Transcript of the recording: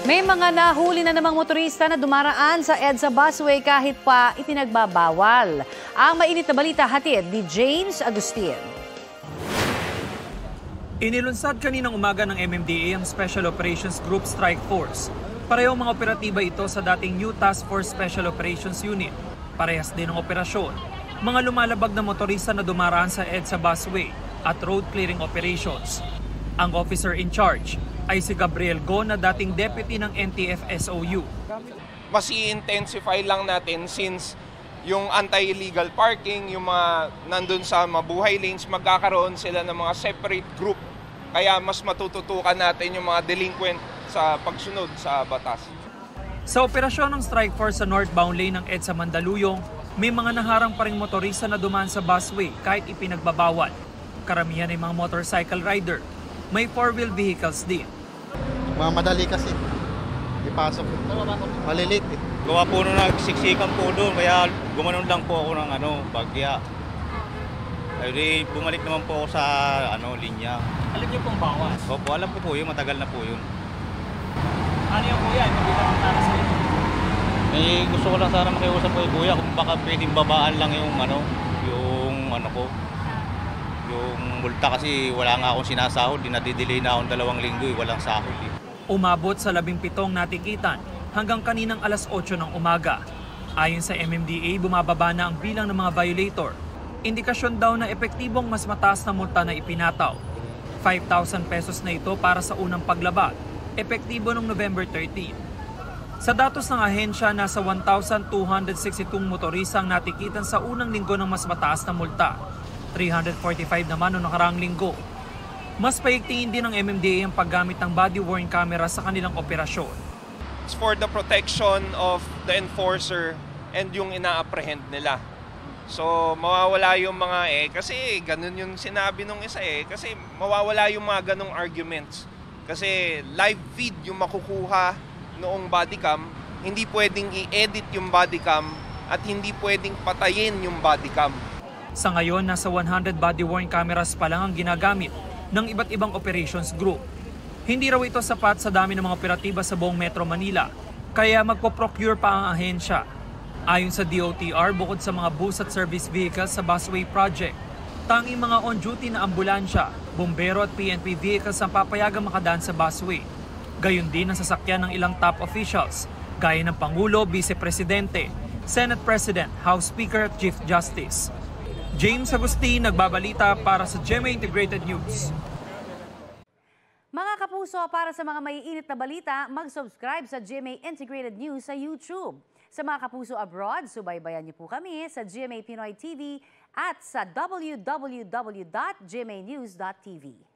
May mga nahuli na namang motorista na dumaraan sa EDSA busway kahit pa ipinagbabawal. Ang mainit na balita hatid ni James Agustin. Inilunsad kaninang umaga ng MMDA ang Special Operations Group Strike Force. Parehong mga operatiba ito sa dating New Task Force Special Operations Unit. Parehas din ang operasyon. Mga lumalabag na motorista na dumaraan sa EDSA busway at road clearing operations. Ang officer in charge ay si Gabriel Go na dating deputy ng NTF-SOU. Mas i-intensify lang natin since yung anti-illegal parking, yung mga nandun sa mabuhay lanes, magkakaroon sila ng mga separate group. Kaya mas matututukan natin yung mga delinquent sa pagsunod sa batas. Sa operasyon ng Strike Force sa northbound lane ng EDSA Mandaluyong, may mga naharang pa ring motorista na dumaan sa busway kahit ipinagbabawal. Karamihan ay mga motorcycle rider. May four-wheel vehicles din. Madali kasi. Ipasok. Malilit eh. Gawa po nung nagsiksikan po doon, kaya gumanon lang po ako ng bagya. Ay bumalik naman po ako sa linya. Alam niyo pong bawas? Opo, alam ko po yun, matagal na po yun. Ano yung kuya? Mabilang para sa inyo? Gusto ko lang sana makiusap po kuya kung baka pwedeng babaan lang yung yung multa kasi wala nga akong sinasahod, dinadidelay na akong 2 linggo, walang sahod. Umabot sa 17 natikitan hanggang kaninang alas 8 ng umaga. Ayon sa MMDA, bumababa na ang bilang ng mga violator. Indikasyon daw na epektibong mas mataas na multa na ipinataw. 5,000 pesos na ito para sa unang paglabag, epektibo noong November 13. Sa datos ng ahensya, nasa 1,262 motorista ang natikitan sa unang linggo ng mas mataas na multa. 345 naman noong nakaraang linggo. Mas paigtingin din ng MMDA ang paggamit ng body-worn camera sa kanilang operasyon. It's for the protection of the enforcer and yung ina-apprehend nila. So mawawala yung mga kasi ganun yung sinabi nung isa kasi mawawala yung mga ganung arguments. Kasi live feed yung makukuha noong bodycam, hindi pwedeng i-edit yung bodycam at hindi pwedeng patayin yung bodycam. Sa ngayon, nasa 100 body-worn cameras pa lang ang ginagamit ng iba't ibang operations group. Hindi raw ito sapat sa dami ng mga operatiba sa buong Metro Manila, kaya magpo-procure pa ang ahensya. Ayon sa DOTR, bukod sa mga bus at service vehicles sa busway project, tanging mga on-duty na ambulansya, bumbero at PNP vehicles ang papayagang makadaan sa busway. Gayon din ang sasakyan ng ilang top officials, gaya ng Pangulo, Vice Presidente, Senate President, House Speaker at Chief Justice. James Agustin, nagbabalita para sa GMA Integrated News. Mga kapuso, para sa mga maiinit na balita, mag-subscribe sa GMA Integrated News sa YouTube. Sa mga kapuso abroad, subaybayan niyo po kami sa GMA Pinoy TV at sa www.gmanews.tv.